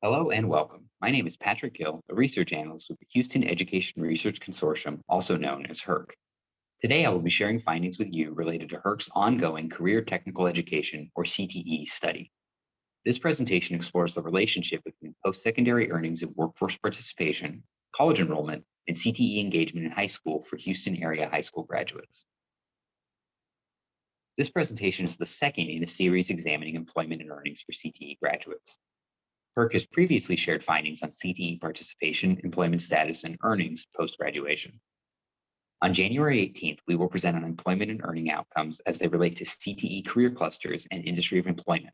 Hello and welcome. My name is Patrick Gill, a research analyst with the Houston Education Research Consortium, also known as HERC. Today, I will be sharing findings with you related to HERC's ongoing Career Technical Education, or CTE, study. This presentation explores the relationship between post-secondary earnings and workforce participation, college enrollment, and CTE engagement in high school for Houston area high school graduates. This presentation is the second in a series examining employment and earnings for CTE graduates. HERC has previously shared findings on CTE participation, employment status, and earnings post-graduation. On January 18th, we will present on employment and earning outcomes as they relate to CTE career clusters and industry of employment.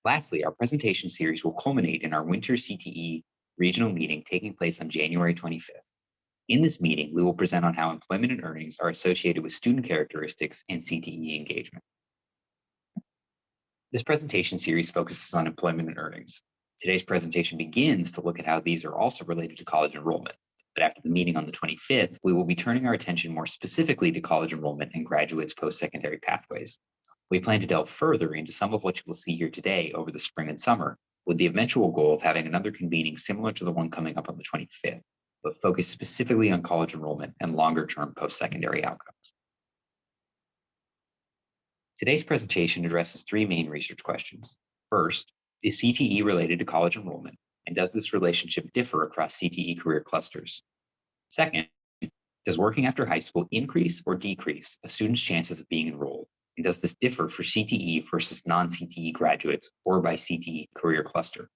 Lastly, our presentation series will culminate in our winter CTE regional meeting taking place on January 25th. In this meeting, we will present on how employment and earnings are associated with student characteristics and CTE engagement. This presentation series focuses on employment and earnings. Today's presentation begins to look at how these are also related to college enrollment. But after the meeting on the 25th, we will be turning our attention more specifically to college enrollment and graduates' post-secondary pathways. We plan to delve further into some of what you will see here today over the spring and summer, with the eventual goal of having another convening similar to the one coming up on the 25th, but focused specifically on college enrollment and longer-term post-secondary outcomes. Today's presentation addresses three main research questions. First, is CTE related to college enrollment, and does this relationship differ across CTE career clusters? Second, does working after high school increase or decrease a student's chances of being enrolled, and does this differ for CTE versus non-CTE graduates or by CTE career cluster?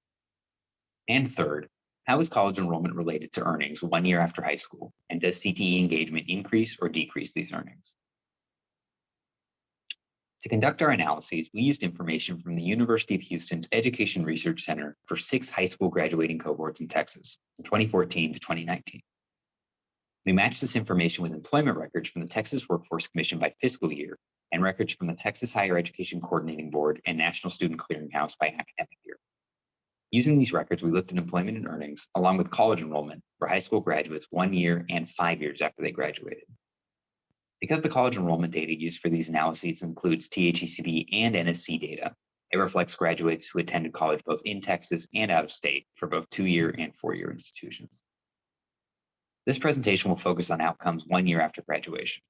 And third, how is college enrollment related to earnings 1 year after high school, and does CTE engagement increase or decrease these earnings? To conduct our analyses, we used information from the University of Houston's Education Research Center for 6 high school graduating cohorts in Texas from 2014 to 2019. We matched this information with employment records from the Texas Workforce Commission by fiscal year and records from the Texas Higher Education Coordinating Board and National Student Clearinghouse by academic year. Using these records, we looked at employment and earnings along with college enrollment for high school graduates 1 year and 5 years after they graduated. Because the college enrollment data used for these analyses includes THECB and NSC data, it reflects graduates who attended college both in Texas and out of state for both 2-year and 4-year institutions. This presentation will focus on outcomes 1 year after graduation.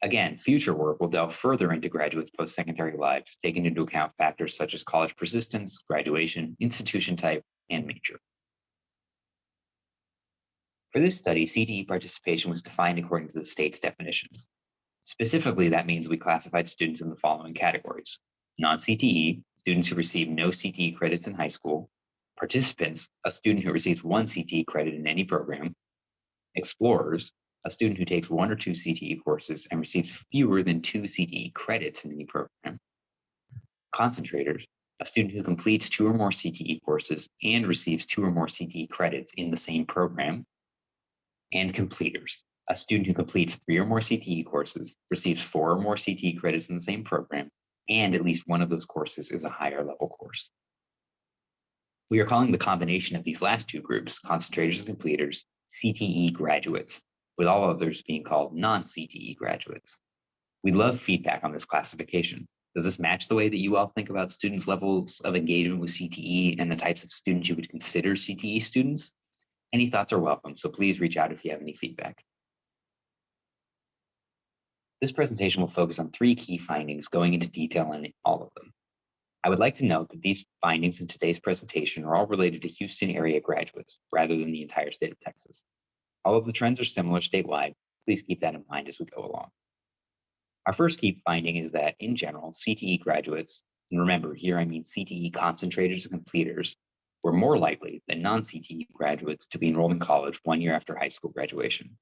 Again, future work will delve further into graduates' post-secondary lives, taking into account factors such as college persistence, graduation, institution type, and major. For this study, CTE participation was defined according to the state's definitions. Specifically, that means we classified students in the following categories: non-CTE, students who receive no CTE credits in high school; participants, a student who receives 1 CTE credit in any program; explorers, a student who takes 1 or 2 CTE courses and receives fewer than 2 CTE credits in any program; concentrators, a student who completes 2 or more CTE courses and receives 2 or more CTE credits in the same program; and completers, a student who completes 3 or more CTE courses, receives 4 or more CTE credits in the same program, and at least one of those courses is a higher level course. We are calling the combination of these last 2 groups, concentrators and completers, CTE graduates, with all others being called non-CTE graduates. We'd love feedback on this classification. Does this match the way that you all think about students' levels of engagement with CTE and the types of students you would consider CTE students? Any thoughts are welcome, so please reach out if you have any feedback. This presentation will focus on 3 key findings, going into detail on all of them. I would like to note that these findings in today's presentation are all related to Houston area graduates rather than the entire state of Texas. All of the trends are similar statewide. Please keep that in mind as we go along. Our first key finding is that, in general, CTE graduates, and remember here I mean CTE concentrators and completers, were more likely than non-CTE graduates to be enrolled in college 1 year after high school graduation.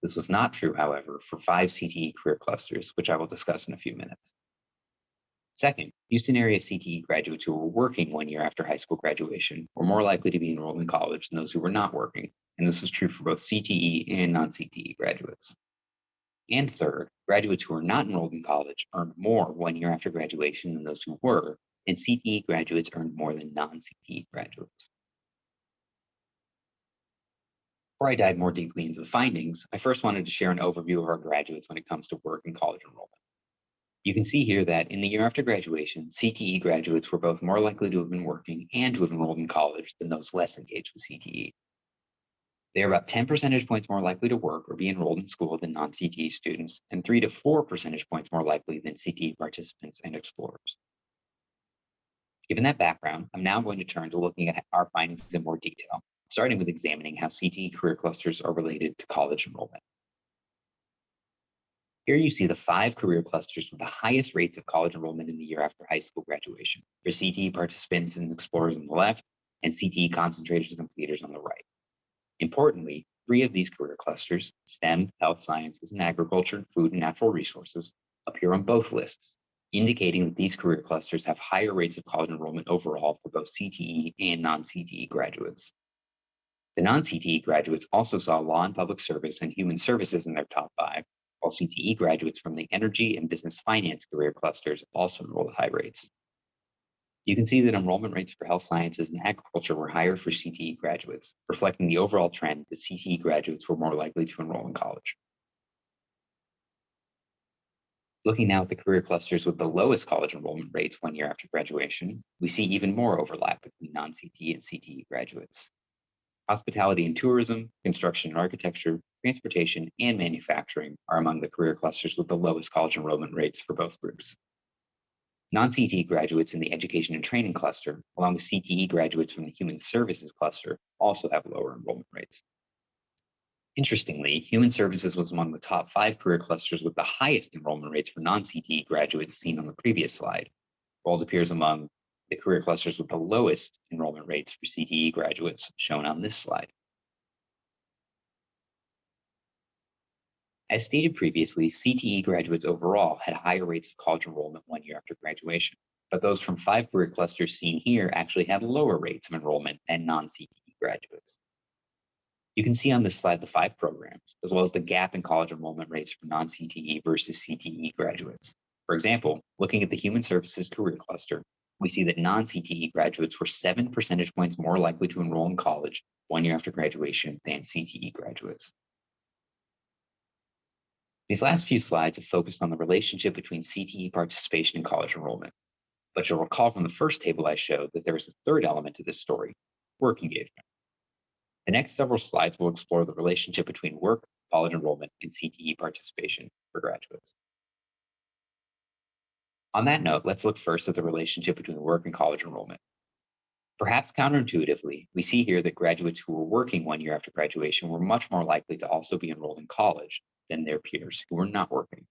This was not true, however, for 5 CTE career clusters, which I will discuss in a few minutes. Second, Houston area CTE graduates who were working 1 year after high school graduation were more likely to be enrolled in college than those who were not working, and this was true for both CTE and non-CTE graduates. And third, graduates who were not enrolled in college earned more 1 year after graduation than those who were, and CTE graduates earned more than non-CTE graduates. Before I dive more deeply into the findings, I first wanted to share an overview of our graduates when it comes to work and college enrollment. You can see here that in the year after graduation, CTE graduates were both more likely to have been working and to have enrolled in college than those less engaged with CTE. They are about 10 percentage points more likely to work or be enrolled in school than non-CTE students, and 3 to 4 percentage points more likely than CTE participants and explorers. Given that background, I'm now going to turn to looking at our findings in more detail, starting with examining how CTE career clusters are related to college enrollment. Here you see the 5 career clusters with the highest rates of college enrollment in the year after high school graduation, for CTE participants and explorers on the left, and CTE concentrators and completers on the right. Importantly, 3 of these career clusters, STEM, health sciences, and agriculture, food and natural resources, appear on both lists, indicating that these career clusters have higher rates of college enrollment overall for both CTE and non-CTE graduates. The non-CTE graduates also saw law and public service and human services in their top 5, while CTE graduates from the energy and business finance career clusters also enrolled at high rates. You can see that enrollment rates for health sciences and agriculture were higher for CTE graduates, reflecting the overall trend that CTE graduates were more likely to enroll in college. Looking now at the career clusters with the lowest college enrollment rates 1 year after graduation, we see even more overlap between non-CTE and CTE graduates. Hospitality and tourism, construction and architecture, transportation, and manufacturing are among the career clusters with the lowest college enrollment rates for both groups. Non-CTE graduates in the education and training cluster, along with CTE graduates from the human services cluster, also have lower enrollment rates. Interestingly, human services was among the top 5 career clusters with the highest enrollment rates for non-CTE graduates seen on the previous slide, while it appears among the career clusters with the lowest enrollment rates for CTE graduates shown on this slide. As stated previously, CTE graduates overall had higher rates of college enrollment 1 year after graduation, but those from 5 career clusters seen here actually had lower rates of enrollment than non-CTE graduates. You can see on this slide the 5 programs, as well as the gap in college enrollment rates for non-CTE versus CTE graduates. For example, looking at the human services career cluster, we see that non-CTE graduates were 7 percentage points more likely to enroll in college 1 year after graduation than CTE graduates. These last few slides have focused on the relationship between CTE participation and college enrollment. But you'll recall from the first table I showed that there is a third element to this story, work engagement. The next several slides will explore the relationship between work, college enrollment, and CTE participation for graduates. On that note, let's look first at the relationship between work and college enrollment. Perhaps counterintuitively, we see here that graduates who were working 1 year after graduation were much more likely to also be enrolled in college than their peers who were not working.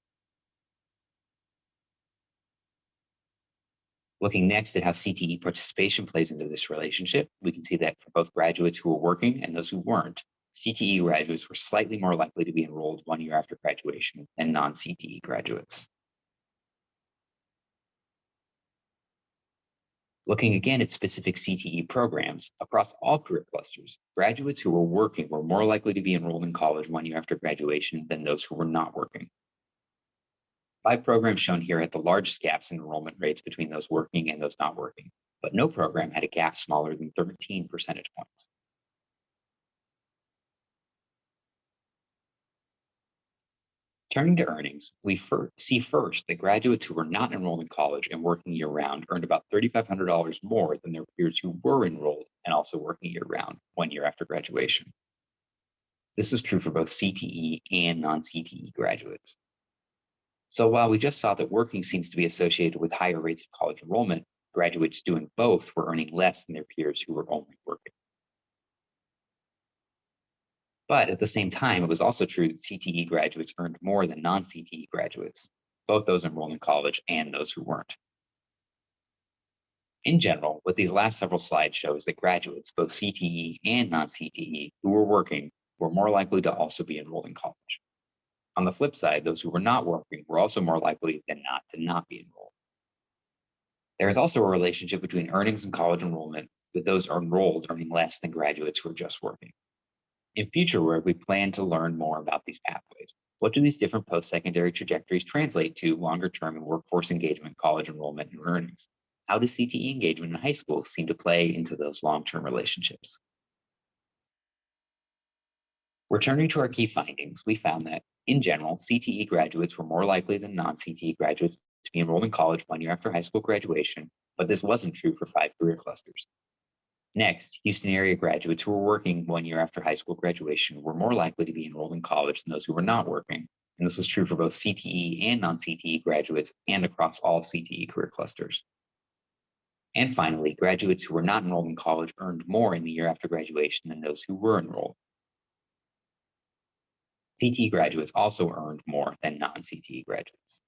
Looking next at how CTE participation plays into this relationship, we can see that for both graduates who were working and those who weren't, CTE graduates were slightly more likely to be enrolled 1 year after graduation than non-CTE graduates. Looking again at specific CTE programs, across all career clusters, graduates who were working were more likely to be enrolled in college 1 year after graduation than those who were not working. 5 programs shown here had the largest gaps in enrollment rates between those working and those not working, but no program had a gap smaller than 13 percentage points. Turning to earnings, we see first that graduates who were not enrolled in college and working year-round earned about $3,500 more than their peers who were enrolled and also working year-round 1 year after graduation. This was true for both CTE and non-CTE graduates. So while we just saw that working seems to be associated with higher rates of college enrollment, graduates doing both were earning less than their peers who were only working. But at the same time, it was also true that CTE graduates earned more than non-CTE graduates, both those enrolled in college and those who weren't. In general, what these last several slides show is that graduates, both CTE and non-CTE, who were working were more likely to also be enrolled in college. On the flip side, those who were not working were also more likely than not to not be enrolled. There is also a relationship between earnings and college enrollment, with those enrolled earning less than graduates who are just working. In future work, we plan to learn more about these pathways. What do these different post-secondary trajectories translate to longer term in workforce engagement, college enrollment, and earnings? How does CTE engagement in high school seem to play into those long-term relationships? Returning to our key findings, we found that, in general, CTE graduates were more likely than non-CTE graduates to be enrolled in college 1 year after high school graduation, but this wasn't true for 5 career clusters. Next, Houston area graduates who were working 1 year after high school graduation were more likely to be enrolled in college than those who were not working, and this was true for both CTE and non-CTE graduates and across all CTE career clusters. And finally, graduates who were not enrolled in college earned more in the year after graduation than those who were enrolled. CTE graduates also earned more than non-CTE graduates.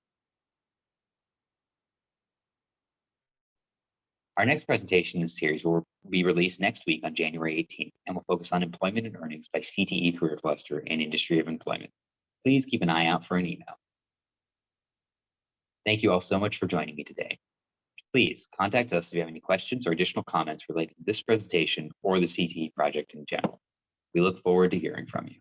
Our next presentation in this series will be released next week on January 18th and will focus on employment and earnings by CTE career cluster and industry of employment. Please keep an eye out for an email. Thank you all so much for joining me today. Please contact us if you have any questions or additional comments related to this presentation or the CTE project in general. We look forward to hearing from you.